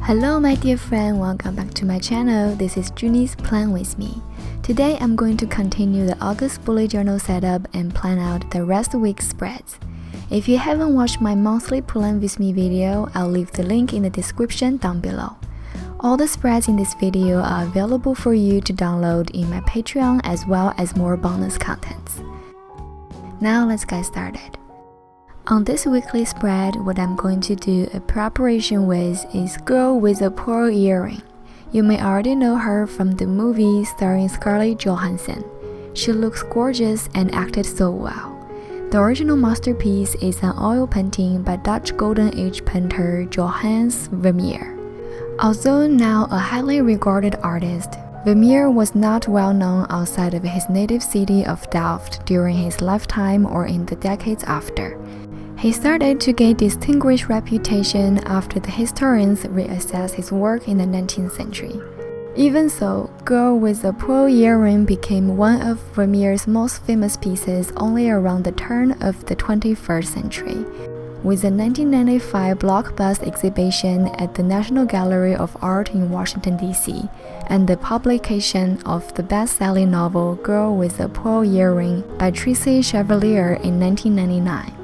Hello my dear friend, welcome back to my channel. This is Junie's Plan With Me. Today I'm going to continue the August bullet journal setup and plan out the rest of the week's spreads. If you haven't watched my monthly Plan With Me video, I'll leave the link in the description down below. All the spreads in this video are available for you to download in my Patreon as well as more bonus contents. Now let's get started. On this weekly spread, what I'm going to do a preparation with is Girl with a Pearl Earring. You may already know her from the movie starring Scarlett Johansson. She looks gorgeous and acted so well. The original masterpiece is an oil painting by Dutch Golden Age painter Johannes Vermeer. Although now a highly regarded artist, Vermeer was not well known outside of his native city of Delft during his lifetime or in the decades after. He started to gain distinguished reputation after the historians reassessed his work in the 19th century. Even so, Girl with a Pearl Earring became one of Vermeer's most famous pieces only around the turn of the 21st century. With the 1995 blockbuster exhibition at the National Gallery of Art in Washington, D.C., and the publication of the best-selling novel Girl with a Pearl Earring by Tracy Chevalier in 1999.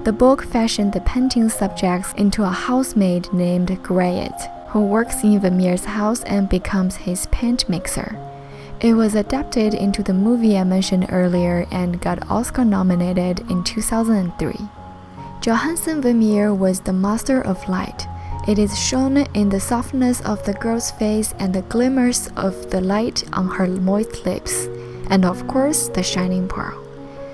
The book fashioned the painting subjects into a housemaid named Grayet, who works in Vermeer's house and becomes his paint mixer. It was adapted into the movie I mentioned earlier and got Oscar nominated in 2003. Johannes Vermeer was the master of light. It is shown in the softness of the girl's face and the glimmers of the light on her moist lips, and of course the shining pearl.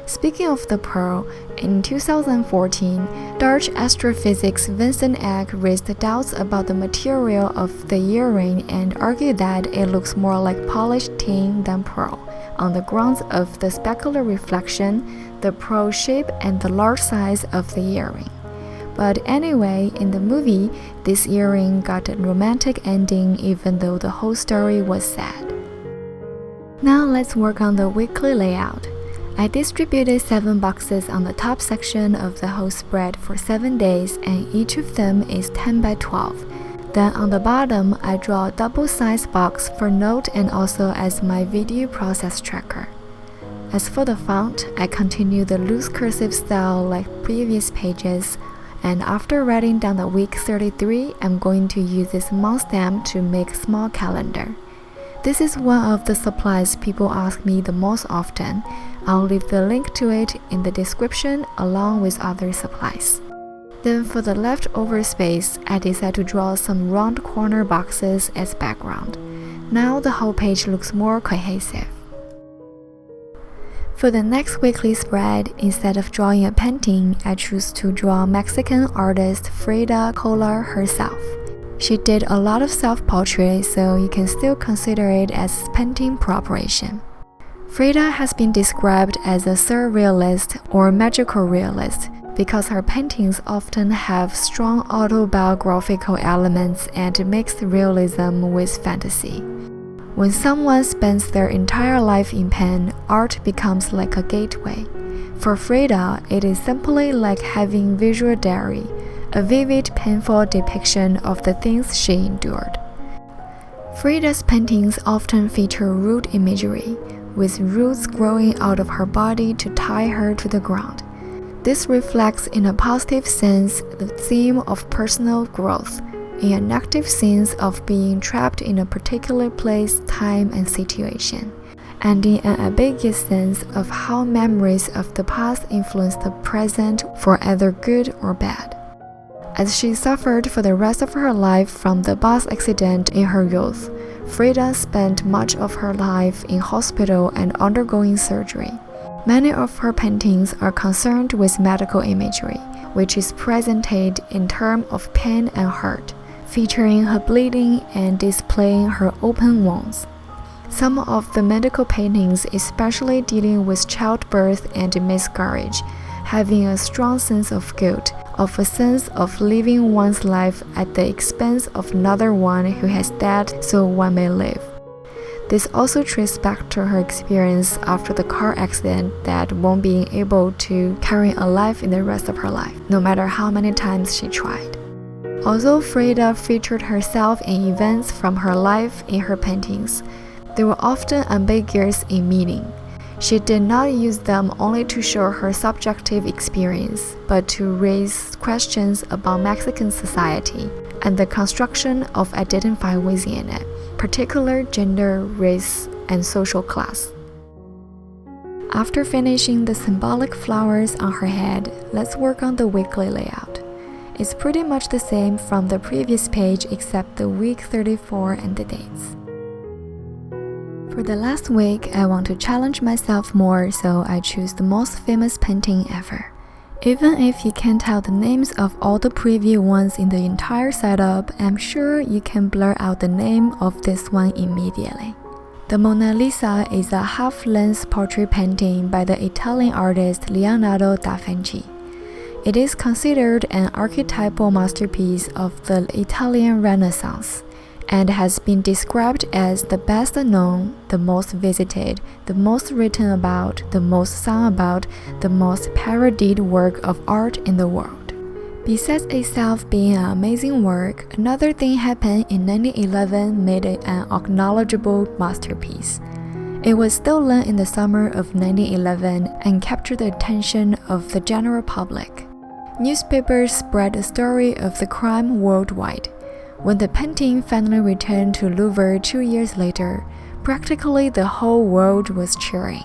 Speaking of the pearl, in 2014, Dutch astrophysics Vincent Egg raised doubts about the material of the earring and argued that it looks more like polished tin than pearl, on the grounds of the specular reflection, the pearl shape, and the large size of the earring. But anyway, in the movie, this earring got a romantic ending even though the whole story was sad. Now let's work on the weekly layout. I distributed 7 boxes on the top section of the whole spread for 7 days, and each of them is 10 by 12. Then on the bottom, I draw a double-sized box for note and also as my video process tracker. As for the font, I continue the loose cursive style like previous pages, and after writing down the week 33, I'm going to use this month stamp to make a small calendar. This is one of the supplies people ask me the most often. I'll leave the link to it in the description along with other supplies. Then for the leftover space, I decided to draw some round corner boxes as background. Now the whole page looks more cohesive. For the next weekly spread, instead of drawing a painting, I choose to draw Mexican artist Frida Kahlo herself. She did a lot of self-portraits, so you can still consider it as painting preparation. Frida has been described as a surrealist or magical realist because her paintings often have strong autobiographical elements and mix realism with fantasy. When someone spends their entire life in pen, art becomes like a gateway. For Frida, it is simply like having visual diary, a vivid, painful depiction of the things she endured. Frida's paintings often feature root imagery, with roots growing out of her body to tie her to the ground. This reflects in a positive sense the theme of personal growth, in a negative sense of being trapped in a particular place, time, and situation, and in an ambiguous sense of how memories of the past influence the present for either good or bad. As she suffered for the rest of her life from the bus accident in her youth, Frida spent much of her life in hospital and undergoing surgery. Many of her paintings are concerned with medical imagery, which is presented in terms of pain and hurt, featuring her bleeding and displaying her open wounds. Some of the medical paintings, especially dealing with childbirth and miscarriage, having a strong sense of guilt, of a sense of living one's life at the expense of another one who has died so one may live. This also traces back to her experience after the car accident that won't be able to carry a life in the rest of her life, no matter how many times she tried. Although Frida featured herself in events from her life in her paintings, they were often ambiguous in meaning. She did not use them only to show her subjective experience, but to raise questions about Mexican society and the construction of identifying within it, particular gender, race, and social class. After finishing the symbolic flowers on her head, let's work on the weekly layout. It's pretty much the same from the previous page except the week 34 and the dates. For the last week, I want to challenge myself more, so I choose the most famous painting ever. Even if you can't tell the names of all the previous ones in the entire setup, I'm sure you can blur out the name of this one immediately. The Mona Lisa is a half-length portrait painting by the Italian artist Leonardo da Vinci. It is considered an archetypal masterpiece of the Italian Renaissance, and has been described as the best known, the most visited, the most written about, the most sung about, the most parodied work of art in the world. Besides itself being an amazing work, another thing happened in 1911 made it an acknowledgeable masterpiece. It was stolen in the summer of 1911 and captured the attention of the general public. Newspapers spread the story of the crime worldwide. When the painting finally returned to Louvre 2 years later, practically the whole world was cheering.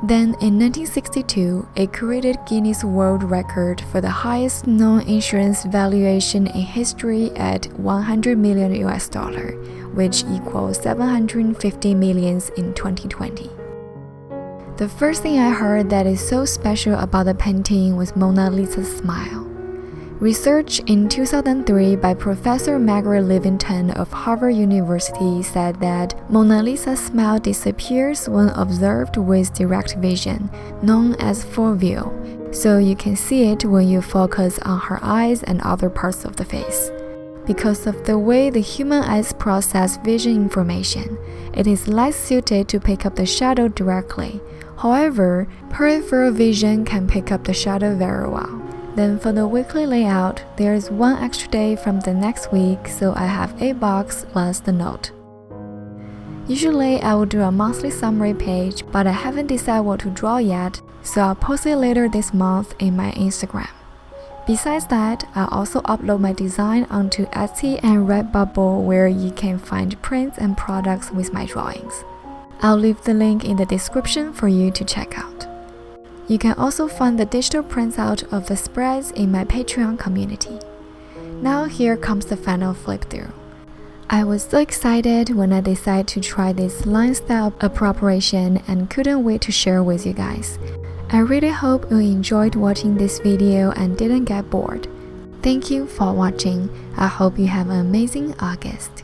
Then, in 1962, it created Guinness World Record for the highest known insurance valuation in history at $100 million, which equals 750 millions in 2020. The first thing I heard that is so special about the painting was Mona Lisa's smile. Research in 2003 by Professor Margaret Levington of Harvard University said that Mona Lisa's smile disappears when observed with direct vision, known as full view, so you can see it when you focus on her eyes and other parts of the face. Because of the way the human eyes process vision information, it is less suited to pick up the shadow directly. However, peripheral vision can pick up the shadow very well. Then for the weekly layout, there is one extra day from the next week, so I have a box plus the note. Usually I will do a monthly summary page, but I haven't decided what to draw yet, so I'll post it later this month in my Instagram. Besides that, I'll also upload my design onto Etsy and Redbubble, where you can find prints and products with my drawings. I'll leave the link in the description for you to check out. You can also find the digital printout of the spreads in my Patreon community. Now here comes the final flip through. I was so excited when I decided to try this line style appropriation and couldn't wait to share with you guys. I really hope you enjoyed watching this video and didn't get bored. Thank you for watching. I hope you have an amazing August.